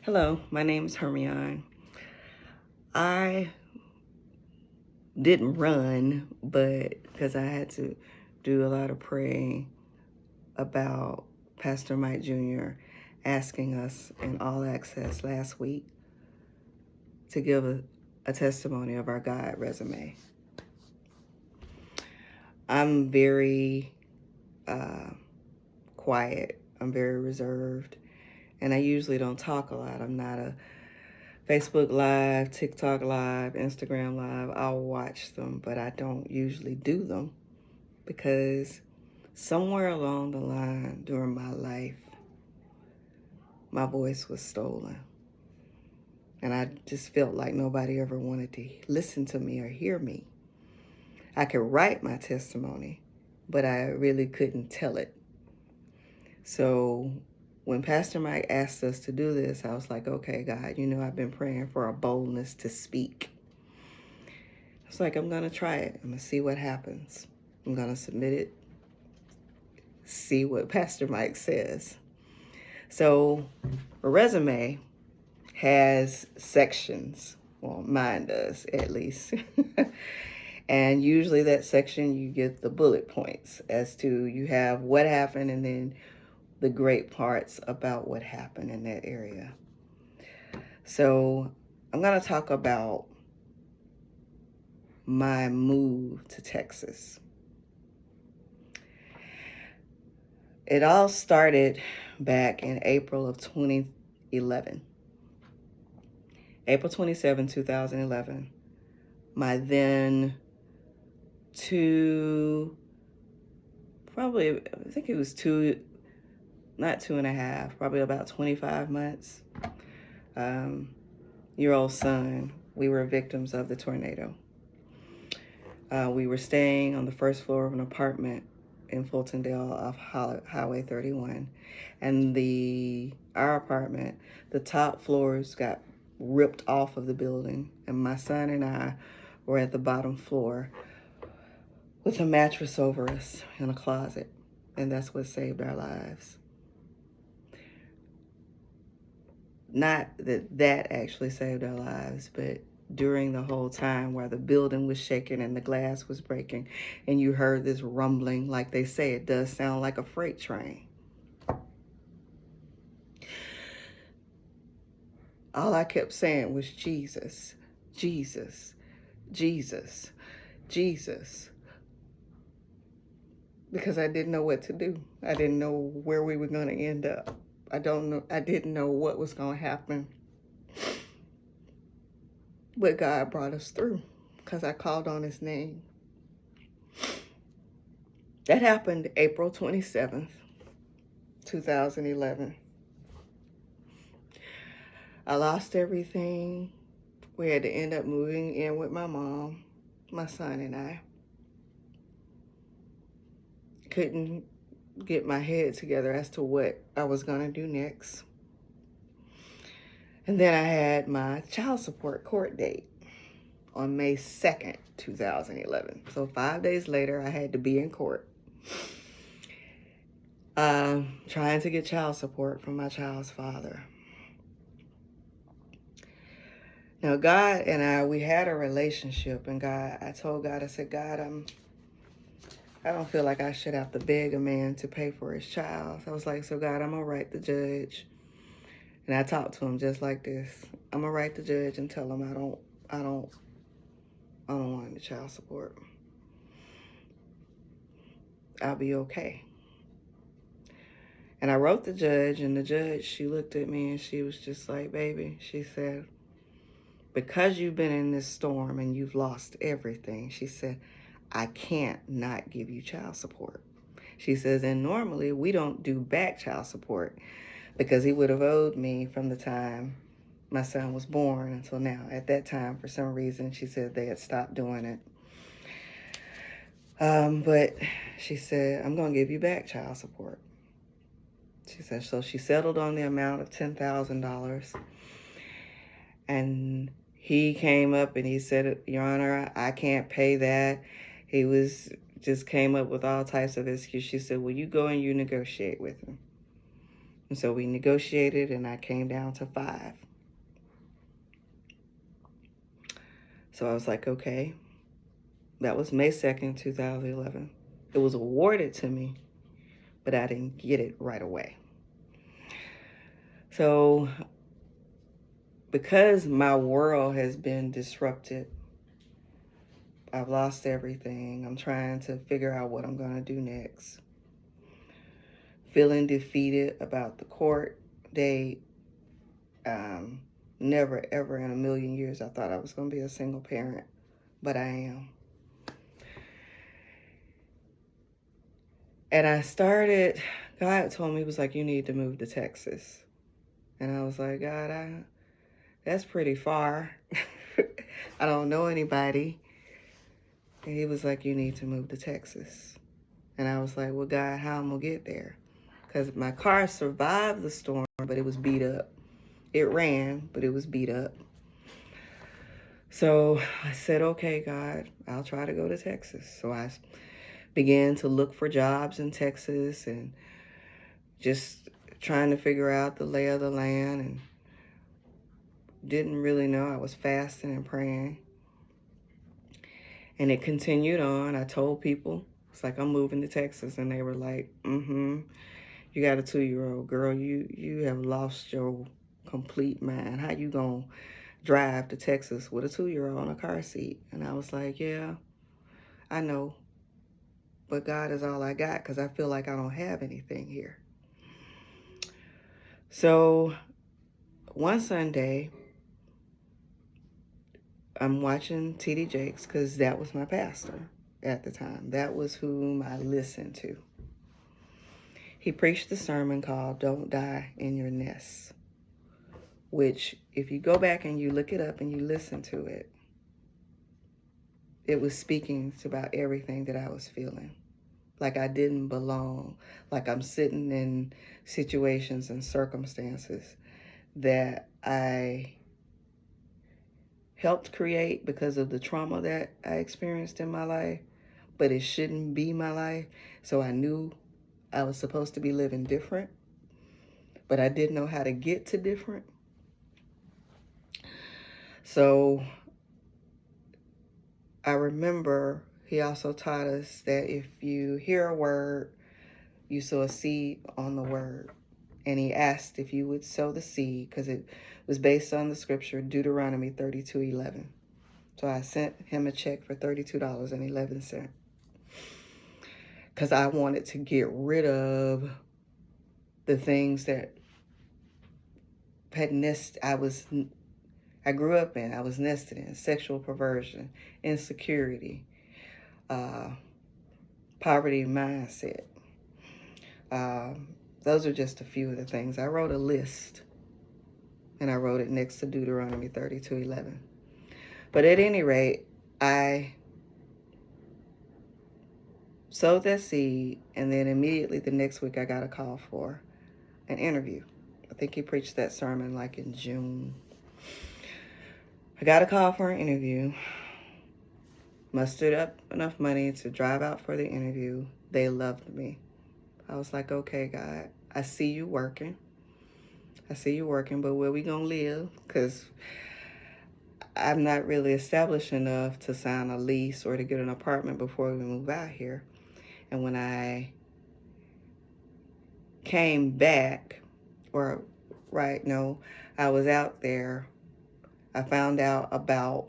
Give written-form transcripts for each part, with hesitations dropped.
Hello, my name is Hermione. I didn't run, but because I had to do a lot of praying about Pastor Mike Jr. asking us in All Access last week to give a testimony of our God resume. I'm very quiet. I'm very reserved, and I usually don't talk a lot. I'm not a Facebook Live, TikTok Live, Instagram Live. I'll watch them, but I don't usually do them because somewhere along the line during my life, my voice was stolen. And I just felt like nobody ever wanted to listen to me or hear me. I could write my testimony, but I really couldn't tell it. So when Pastor Mike asked us to do this, I was like, okay, God, I've been praying for a boldness to speak. It's like, I'm going to try it. I'm going to see what happens. I'm going to submit it, see what Pastor Mike says. So a resume has sections. Well, mine does, at least. And usually that section, you get the bullet points as to you have what happened and then the great parts about what happened in that area. So I'm going to talk about my move to Texas. It all started back in April of 2011. April 27, 2011. My then I think it was not 2.5, probably about 25 months, year old son, we were victims of the tornado. We were staying on the first floor of an apartment in Fultondale off Highway 31. And our apartment, the top floors got ripped off of the building. And my son and I were at the bottom floor with a mattress over us in a closet. And that's what saved our lives. Not that actually saved our lives, but during the whole time where the building was shaking and the glass was breaking and you heard this rumbling, like they say, it does sound like a freight train. All I kept saying was Jesus, Jesus, Jesus, Jesus. Because I didn't know what to do. I didn't know where we were going to end up. I didn't know what was going to happen. But God brought us through because I called on his name. That happened April 27th, 2011. I lost everything. We had to end up moving in with my mom, my son, and I. Couldn't get my head together as to what I was going to do next. And then I had my child support court date on May 2nd, 2011. So 5 days later, I had to be in court trying to get child support from my child's father. Now, God and we had a relationship, and I told God, I said, God, I don't feel like I should have to beg a man to pay for his child. So I was like, so God, I'm going to write the judge. And I talked to him just like this. I'm going to write the judge and tell him I don't want any child support. I'll be okay. And I wrote the judge, and the judge, she looked at me and she was just like, baby, she said, because you've been in this storm and you've lost everything, she said, I can't not give you child support. She says, and normally we don't do back child support because he would have owed me from the time my son was born until now. At that time, for some reason, she said they had stopped doing it. But she said, I'm going to give you back child support. She said, so she settled on the amount of $10,000. And he came up and he said, Your Honor, I can't pay that. He just came up with all types of excuses. She said, well, you go and you negotiate with him. And so we negotiated, and I came down to 5. So I was like, okay. That was May 2nd, 2011. It was awarded to me, but I didn't get it right away. So because my world has been disrupted, I've lost everything. I'm trying to figure out what I'm going to do next. Feeling defeated about the court date. Never, ever in a million years I thought I was going to be a single parent, but I am. And I started, God told me, he was like, you need to move to Texas. And I was like, God, that's pretty far. I don't know anybody. And he was like, you need to move to Texas. And I was like, well, God, how am I going to get there? Because my car survived the storm, but it was beat up. It ran, but it was beat up. So I said, okay, God, I'll try to go to Texas. So I began to look for jobs in Texas and just trying to figure out the lay of the land, and didn't really know. I was fasting and praying. And it continued on. I told people, it's like, I'm moving to Texas. And they were like, you got a 2-year-old girl. You have lost your complete mind. How you gonna drive to Texas with a 2-year-old on a car seat? And I was like, yeah, I know. But God is all I got, because I feel like I don't have anything here. So one Sunday, I'm watching T.D. Jakes, because that was my pastor at the time. That was whom I listened to. He preached the sermon called Don't Die in Your Nest, which, if you go back and you look it up and you listen to it, it was speaking about everything that I was feeling. Like I didn't belong. Like I'm sitting in situations and circumstances that I helped create because of the trauma that I experienced in my life, but it shouldn't be my life. So I knew I was supposed to be living different, but I didn't know how to get to different. So I remember he also taught us that if you hear a word, you sow a seed on the word. And he asked if you would sow the seed, because it was based on the scripture, Deuteronomy 32:11. So I sent him a check for $32.11, because I wanted to get rid of the things that I grew up in. I was nested in: sexual perversion, insecurity, poverty mindset. Those are just a few of the things. I wrote a list, and I wrote it next to Deuteronomy 32:11. But at any rate, I sowed that seed, and then immediately the next week I got a call for an interview. I think he preached that sermon like in June. I got a call for an interview, mustered up enough money to drive out for the interview. They loved me. I was like, okay, God, I see you working. But where we gonna live? Because I'm not really established enough to sign a lease or to get an apartment before we move out here. And when I came back, I was out there, I found out about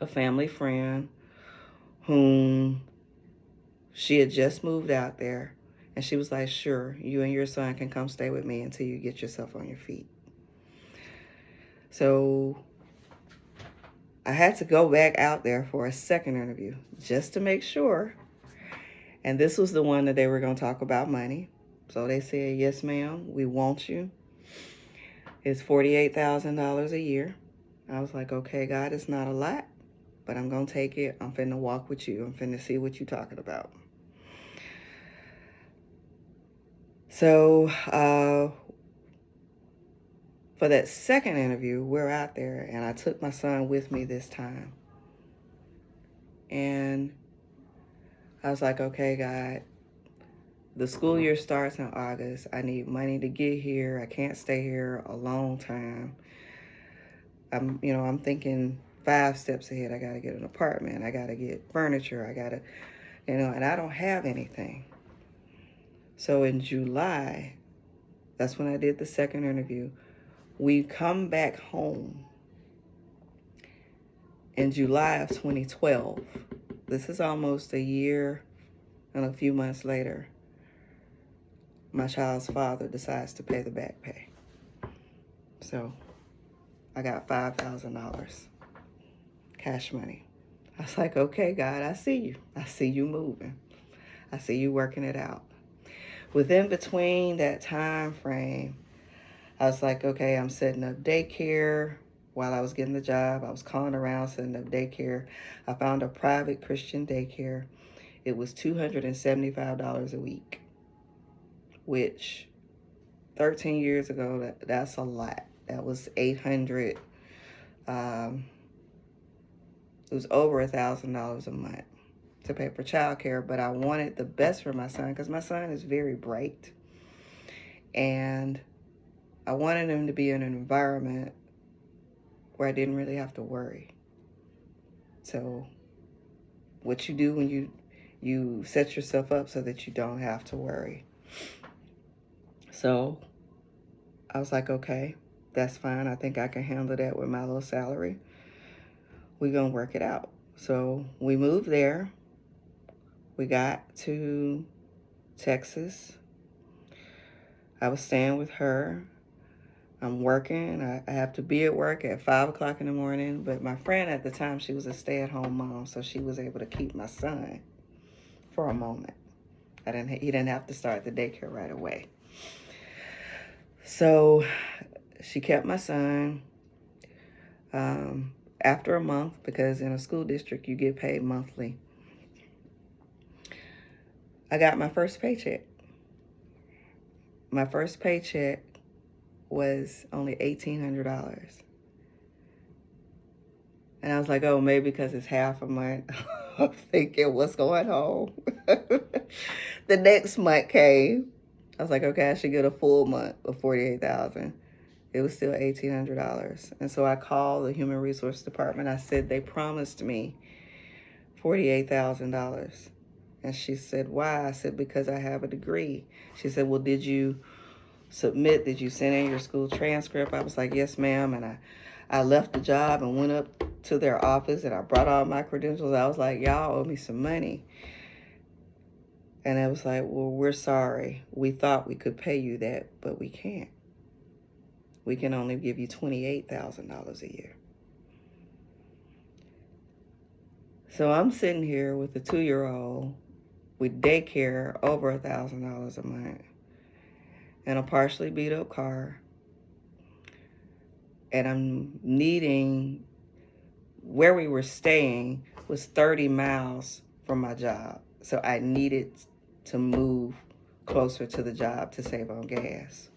a family friend whom she had just moved out there. And she was like, sure, you and your son can come stay with me until you get yourself on your feet. So I had to go back out there for a second interview just to make sure. And this was the one that they were going to talk about money. So they said, yes, ma'am, we want you. It's $48,000 a year. I was like, okay, God, it's not a lot, but I'm going to take it. I'm finna walk with you. I'm finna see what you're talking about. So for that second interview, we're out there, and I took my son with me this time. And I was like, okay, God, The school year starts in August. I need money to get here. I can't stay here a long time. I'm thinking 5 steps ahead. I got to get an apartment. I got to get furniture. I got to, and I don't have anything. So in July, that's when I did the second interview. We come back home in July of 2012. This is almost a year and a few months later. My child's father decides to pay the back pay. So I got $5,000 cash money. I was like, okay, God, I see you. I see you moving. I see you working it out. Within between that time frame, I was like, okay, I'm setting up daycare. While I was getting the job, I was calling around setting up daycare. I found a private Christian daycare. It was $275 a week, which 13 years ago, that's a lot. That was $800. It was over $1,000 a month to pay for childcare, but I wanted the best for my son because my son is very bright. And I wanted him to be in an environment where I didn't really have to worry. So what you do when you set yourself up so that you don't have to worry. So I was like, okay, that's fine. I think I can handle that with my little salary. We're going to work it out. So we moved there. We got to Texas. I was staying with her. I'm working. I have to be at work at 5 o'clock in the morning. But my friend at the time, she was a stay-at-home mom, so she was able to keep my son for a moment. He didn't have to start the daycare right away. So she kept my son. After a month, because in a school district, you get paid monthly, I got my first paycheck. My first paycheck was only $1,800. And I was like, oh, maybe because it's half a month. I'm thinking, what's going on? The next month came. I was like, okay, I should get a full month of $48,000. It was still $1,800. And so I called the Human Resource Department. I said, they promised me $48,000. And she said, why? I said, because I have a degree. She said, well, did you submit? Did you send in your school transcript? I was like, yes, ma'am. And I left the job and went up to their office and I brought all my credentials. I was like, y'all owe me some money. And I was like, well, we're sorry. We thought we could pay you that, but we can't. We can only give you $28,000 a year. So I'm sitting here with a 2-year-old with daycare over $1,000 a month and a partially beat up car. And I'm needing, where we were staying was 30 miles from my job. So I needed to move closer to the job to save on gas.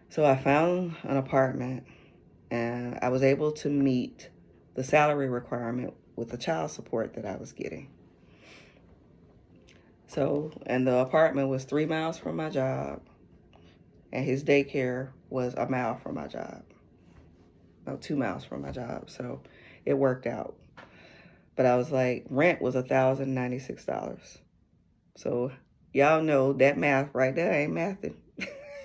So I found an apartment and I was able to meet the salary requirement with the child support that I was getting. So, and the apartment was 3 miles from my job and his daycare was a mile from my job. No, 2 miles from my job. So it worked out. But I was like, rent was $1,096. So y'all know that math right there ain't mathing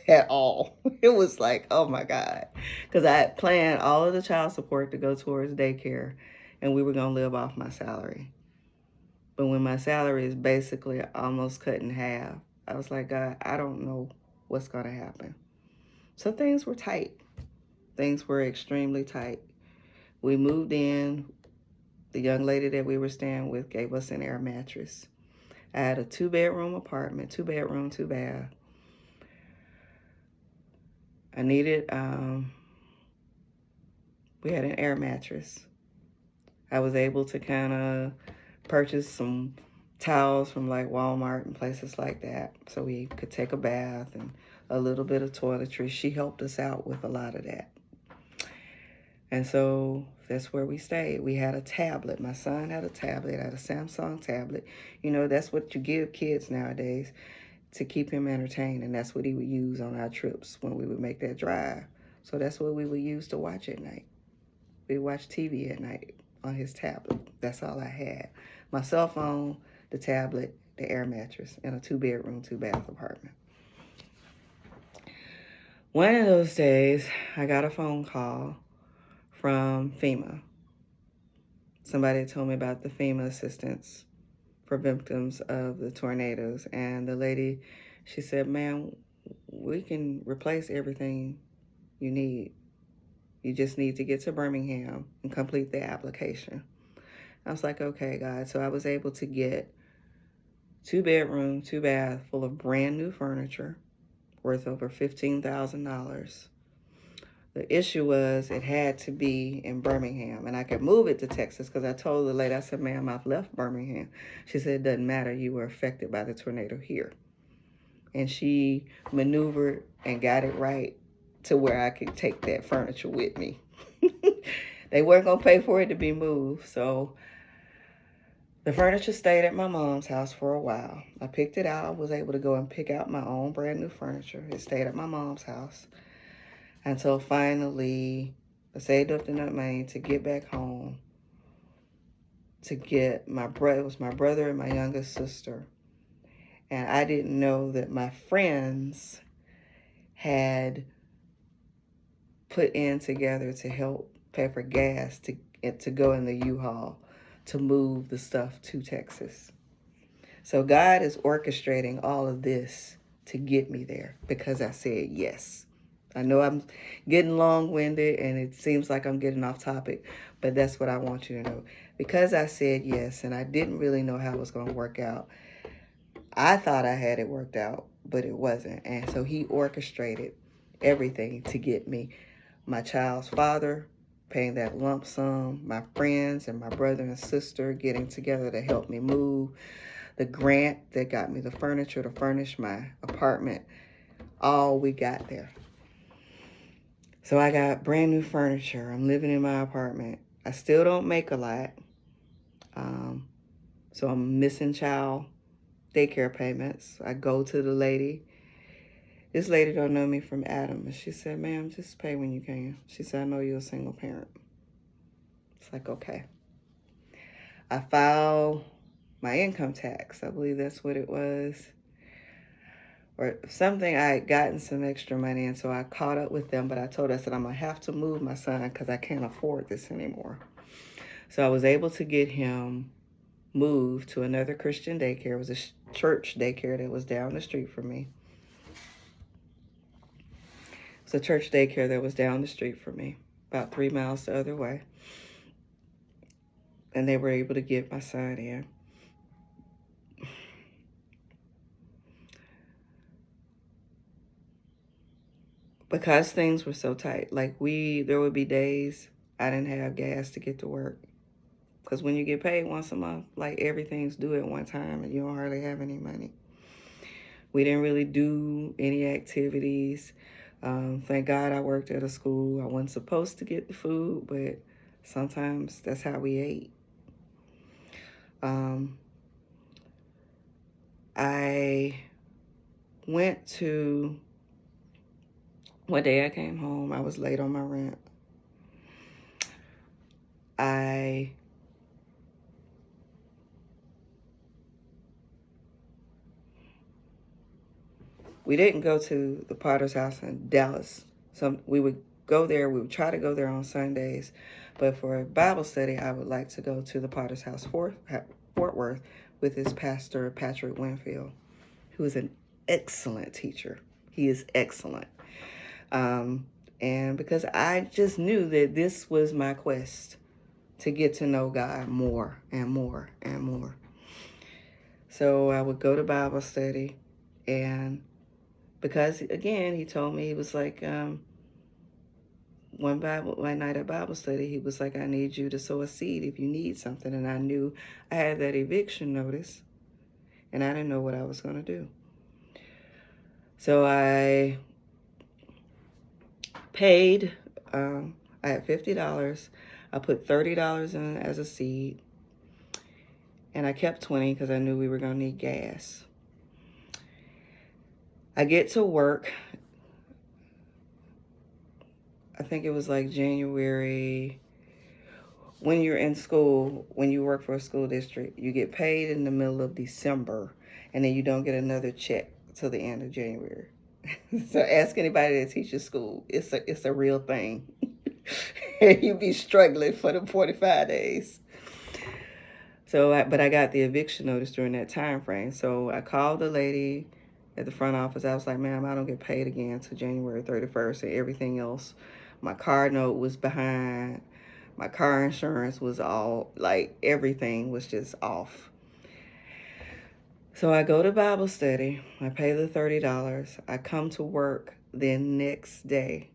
at all. It was like, oh my God. Because I had planned all of the child support to go towards daycare and we were going to live off my salary. But when my salary is basically almost cut in half, I was like, God, I don't know what's going to happen. So things were tight. Things were extremely tight. We moved in. The young lady that we were staying with gave us an air mattress. I had a 2-bedroom apartment, 2 bedroom, 2 bath. I needed, we had an air mattress. I was able to kind of purchase some towels from like Walmart and places like that so we could take a bath and a little bit of toiletries. She helped us out with a lot of that. And so that's where we stayed. We had a tablet. My son had a tablet, had a Samsung tablet. You know, that's what you give kids nowadays to keep him entertained. And that's what he would use on our trips when we would make that drive. So that's what we would use to watch at night. We watch TV at night on his tablet. That's all I had. My cell phone, the tablet, the air mattress, and a 2-bedroom, 2-bath apartment. One of those days, I got a phone call from FEMA. Somebody told me about the FEMA assistance for victims of the tornadoes. And the lady, she said, "Ma'am, we can replace everything you need. You just need to get to Birmingham and complete the application." I was like, okay, God. So I was able to get 2-bedroom, 2-bath full of brand new furniture worth over $15,000. The issue was it had to be in Birmingham, and I could move it to Texas because I told the lady, I said, "Ma'am, I've left Birmingham." She said, "It doesn't matter. You were affected by the tornado here." And she maneuvered and got it right to where I could take that furniture with me. They weren't going to pay for it to be moved. So the furniture stayed at my mom's house for a while. I picked it out. I was able to go and pick out my own brand new furniture. It stayed at my mom's house until finally I saved up enough money to get back home to get my brother. It was my brother and my youngest sister. And I didn't know that my friends had put in together to help pay for gas to go in the U-Haul to move the stuff to Texas. So God is orchestrating all of this to get me there because I said yes. I know I'm getting long-winded and it seems like I'm getting off topic, but that's what I want you to know. Because I said yes and I didn't really know how it was going to work out, I thought I had it worked out, but it wasn't. And so he orchestrated everything to get me. My child's father paying that lump sum, my friends and my brother and sister getting together to help me move, the grant that got me the furniture to furnish my apartment, all we got there. So I got brand new furniture. I'm living in my apartment. I still don't make a lot. So I'm missing child daycare payments. I go to the lady. This lady don't know me from Adam. And she said, "Ma'am, just pay when you can." She said, "I know you're a single parent." It's like, okay. I filed my income tax. I believe that's what it was. Or something. I had gotten some extra money, and so I caught up with them. But I told her, I said, "I'm going to have to move my son because I can't afford this anymore." So I was able to get him moved to another Christian daycare. It was a church daycare that was down the street from me. It's a church daycare that was down the street from me, about 3 miles the other way. And they were able to get my son in. Because things were so tight. Like there would be days I didn't have gas to get to work. Because when you get paid once a month, like everything's due at one time and you don't hardly have any money. We didn't really do any activities. Thank God I worked at a school. I wasn't supposed to get the food, but sometimes that's how we ate. I went to, one day I came home. I was late on my rent. We didn't go to the Potter's house in Dallas. We would go there. We would try to go there on Sundays. But for a Bible study, I would like to go to the Potter's house, Fort Worth, with his pastor, Patrick Winfield, who is an excellent teacher. He is excellent. And because I just knew that this was my quest to get to know God more and more and more. So I would go to Bible study, and because, again, he told me, he was like, one night at Bible study, he was like, "I need you to sow a seed if you need something." And I knew I had that eviction notice, and I didn't know what I was going to do. So I paid I had $50. I put $30 in as a seed, and I kept 20 because I knew we were going to need gas. I get to work. I think it was like January. When you're in school, when you work for a school district, you get paid in the middle of December, and then you don't get another check till the end of January. So ask anybody that teaches school. It's a real thing. And you be struggling for the 45 days. But I got the eviction notice during that time frame. So I called the lady at the front office. I was like, ma'am, I don't get paid again until January 31st, and everything else. My car note was behind. My car insurance was all, like, everything was just off. So I go to Bible study. I pay the $30. I come to work the next day.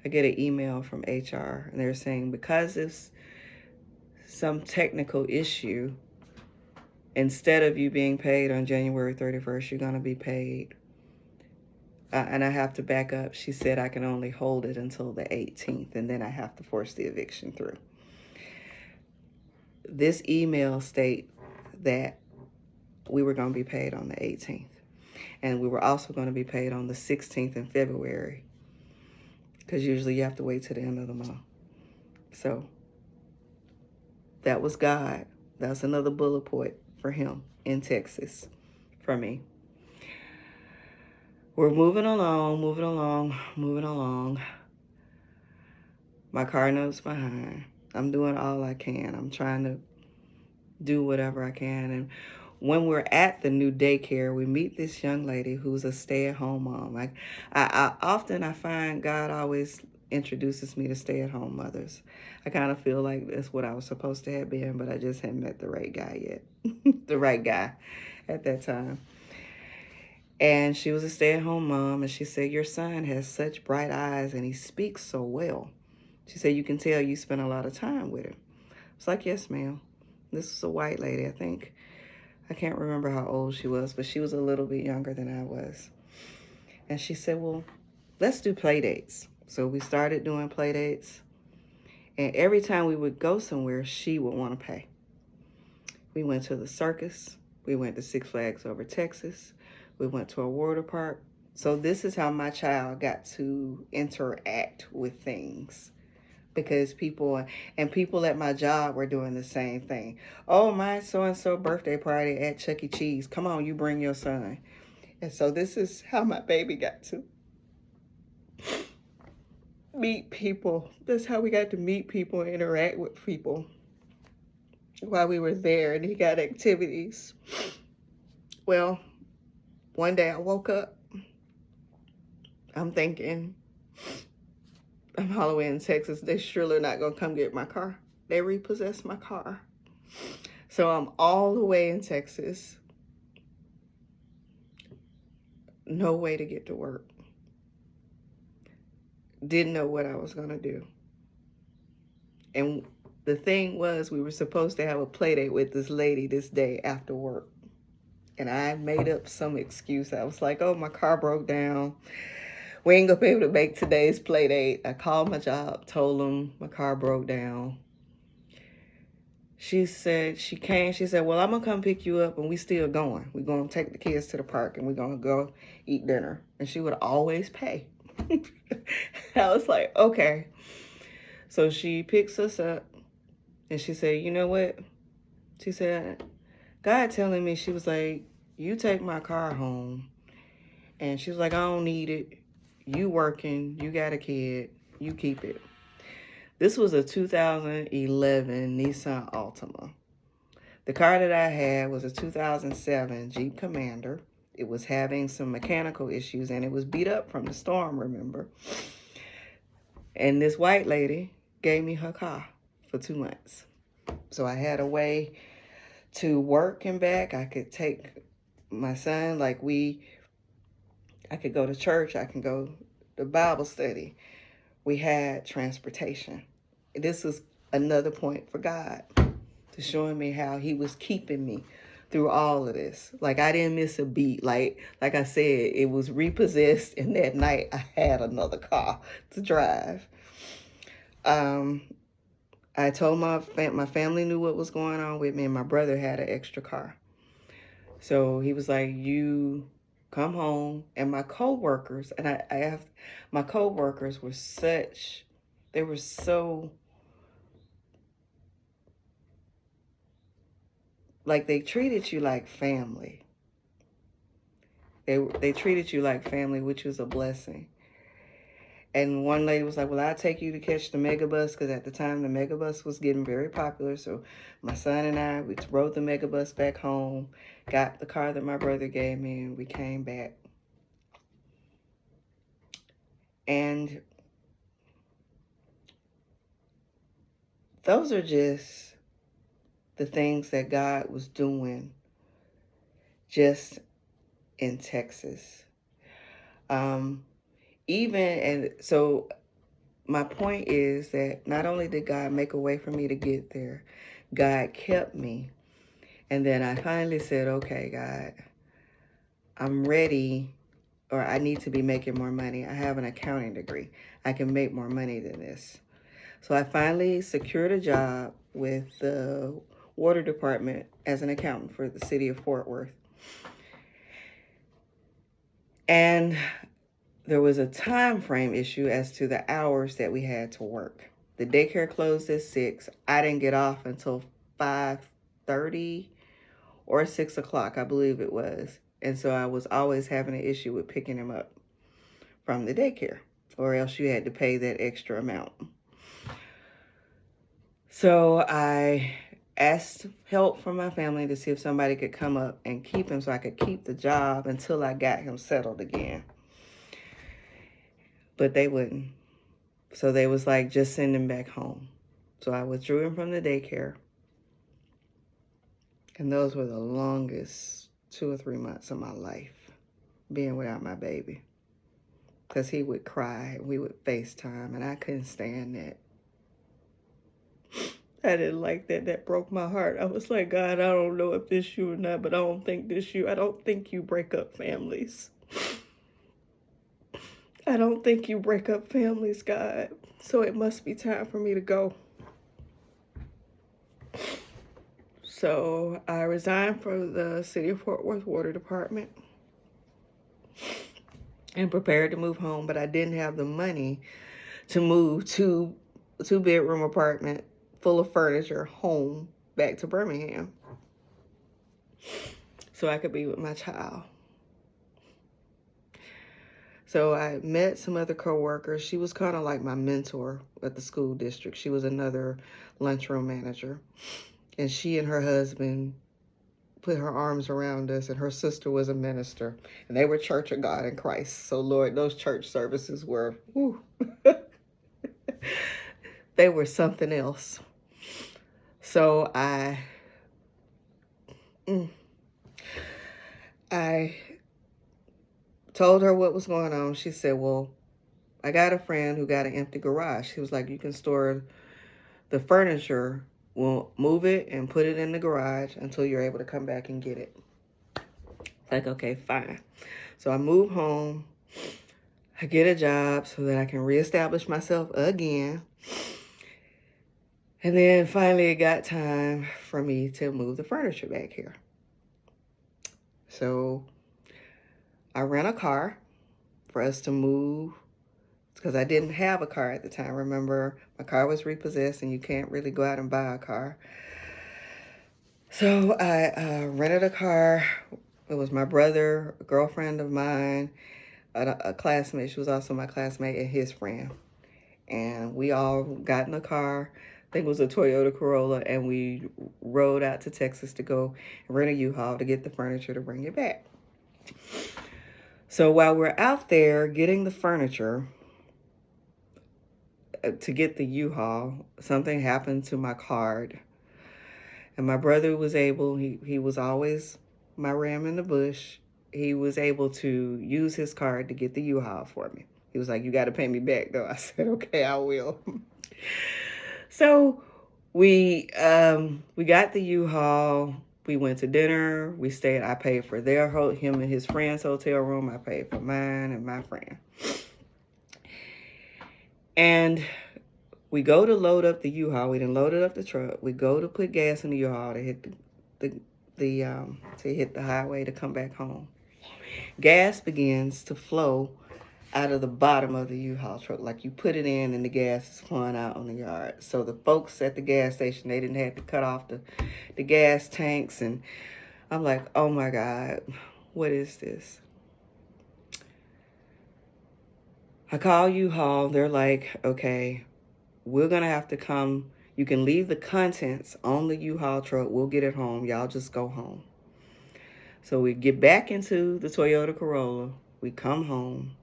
I get an email from HR, and they're saying because it's some technical issue, instead of you being paid on January 31st, you're going to be paid. And I have to back up. She said I can only hold it until the 18th, and then I have to force the eviction through. This email states that we were going to be paid on the 18th. And we were also going to be paid on the 16th in February, because usually you have to wait till the end of the month. So that was God. That's another bullet point for him in Texas for me. We're moving along. My car note's behind. I'm doing all I can. I'm trying to do whatever I can. And when we're at the new daycare, we meet this young lady who's a stay-at-home mom. Like I often find God always introduces me to stay-at-home mothers. I kind of feel like that's what I was supposed to have been, but I just hadn't met the right guy yet. The right guy at that time. And she was a stay-at-home mom, and she said, your son has such bright eyes, and he speaks so well. She said, you can tell you spend a lot of time with him. I was like, yes, ma'am. This was a white lady, I think. I can't remember how old she was, but she was a little bit younger than I was. And she said, well, let's do play dates. So we started doing play dates. And every time we would go somewhere, she would want to pay. We went to the circus. We went to Six Flags Over Texas. We went to a water park. So this is how my child got to interact with things. Because people at my job were doing the same thing. Oh, my so-and-so birthday party at Chuck E. Cheese. Come on, you bring your son. And so this is how my baby got to meet people. That's how we got to meet people and interact with people while we were there. And he got activities. Well, one day I woke up. I'm thinking, I'm all the way in Texas. They surely not going to come get my car. They repossessed my car. So I'm all the way in Texas. No way to get to work. Didn't know what I was going to do. And the thing was, we were supposed to have a play date with this lady this day after work. And I made up some excuse. I was like, oh, my car broke down. We ain't going to be able to make today's play date. I called my job, told them my car broke down. She said, she said, well, I'm going to come pick you up, and we still going. We're going to take the kids to the park, and we're going to go eat dinner. And she would always pay. I was like, okay. So she picks us up, and she said, you know what? She said, God telling me, she was like, you take my car home. And she was like, I don't need it. You working, you got a kid, you keep it. This was a 2011 Nissan Altima. The car that I had was a 2007 Jeep Commander. It was having some mechanical issues, and it was beat up from the storm, remember? And this white lady gave me her car for 2 months. So I had a way to work and back. I could take my son, I could go to church. I can go to Bible study. We had transportation. This was another point for God to showing me how he was keeping me through all of this. Like, I didn't miss a beat. Like I said, it was repossessed, and that night I had another car to drive. I told my family knew what was going on with me, and my brother had an extra car. So he was like, "You come home." And my coworkers, and I have my coworkers were they were so, like, they treated you like family. They treated you like family, which was a blessing. And one lady was like, "Well, I'll take you to catch the megabus," because at the time the megabus was getting very popular. So my son and I, we rode the megabus back home, got the car that my brother gave me, and we came back. And those are just the things that God was doing just in Texas. And so my point is that not only did God make a way for me to get there, God kept me. And then I finally said, "Okay, God, I'm ready, or I need to be making more money. I have an accounting degree. I can make more money than this." So I finally secured a job with the water department as an accountant for the city of Fort Worth. And there was a time frame issue as to the hours that we had to work. The daycare closed at 6. I didn't get off until 5:30 or 6 o'clock, I believe it was. And so I was always having an issue with picking him up from the daycare, or else you had to pay that extra amount. So I asked help from my family to see if somebody could come up and keep him so I could keep the job until I got him settled again. But they wouldn't. So they was like, "Just send him back home." So I withdrew him from the daycare. And those were the longest 2 or 3 months of my life, being without my baby. Because he would cry, and we would FaceTime, and I couldn't stand that. I didn't like that. That broke my heart. I was like, "God, I don't know if this you or not, but I don't think this you. I don't think you break up families. I don't think you break up families, God. So it must be time for me to go." So I resigned from the City of Fort Worth Water Department and prepared to move home, but I didn't have the money to move to a 2-bedroom apartment full of furniture home back to Birmingham so I could be with my child. So I met some other coworkers. She was kind of like my mentor at the school district. She was another lunchroom manager. And she and her husband put her arms around us, and her sister was a minister. And they were Church of God in Christ. So, Lord, those church services were, they were something else. So I told her what was going on. She said, "Well, I got a friend who got an empty garage." She was like, "You can store the furniture. We'll move it and put it in the garage until you're able to come back and get it." Like, okay, fine. So I move home. I get a job so that I can reestablish myself again. And then finally it got time for me to move the furniture back here. So I rent a car for us to move, because I didn't have a car at the time. Remember, my car was repossessed and you can't really go out and buy a car. So I rented a car. It was my brother, a girlfriend of mine, a classmate. She was also my classmate, and his friend. And we all got in a car. I think it was a Toyota Corolla, and we rode out to Texas to go rent a U-Haul to get the furniture to bring it back. So while we're out there getting the furniture to get the U-Haul, something happened to my card. And my brother was able, he was always my ram in the bush. He was able to use his card to get the U-Haul for me. He was like, "You got to pay me back, though." I said, "Okay, I will." So we got the U-Haul. We went to dinner. We stayed. I paid for him and his friend's hotel room. I paid for mine and my friend. And we go to load up the U-Haul. We done loaded up the truck. We go to put gas in the U-Haul to hit to hit the highway to come back home. Gas begins to flow out of the bottom of the U-Haul truck. Like you put it in and the gas is flowing out on the yard. So the folks at the gas station, they didn't have to cut off the gas tanks. And I'm like, oh my God, what is this? I call U-Haul. They're like, okay, we're going to have to come. You can leave the contents on the U-Haul truck. We'll get it home. Y'all just go home. So we get back into the Toyota Corolla. We come home.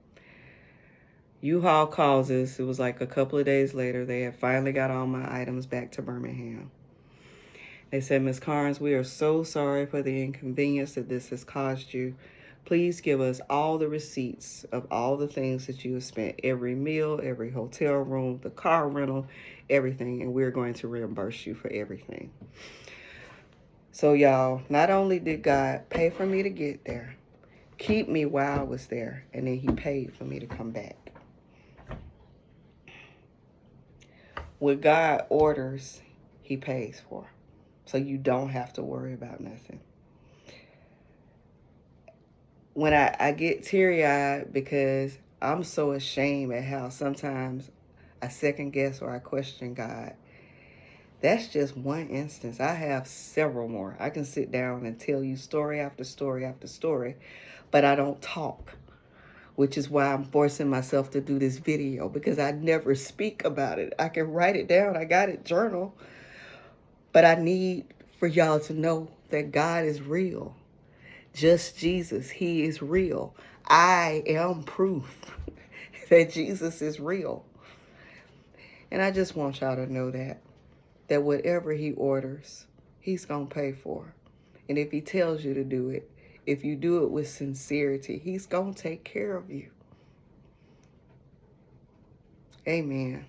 U-Haul calls us. It was like a couple of days later. They had finally got all my items back to Birmingham. They said, Ms. Carnes, we are so sorry for the inconvenience that this has caused you. Please give us all the receipts of all the things that you have spent, every meal, every hotel room, the car rental, everything, and we're going to reimburse you for everything. So y'all, not only did God pay for me to get there, keep me while I was there, and then he paid for me to come back. What God orders, he pays for. So you don't have to worry about nothing. When I get teary-eyed because I'm so ashamed at how sometimes I second guess or I question God. That's just one instance. I have several more. I can sit down and tell you story after story after story, but I don't talk, which is why I'm forcing myself to do this video, because I never speak about it. I can write it down. I got it journal, but I need for y'all to know that God is real. Just Jesus, he is real. I am proof that Jesus is real. And I just want y'all to know that whatever he orders, he's going to pay for. And if he tells you to do it, if you do it with sincerity, he's going to take care of you. Amen.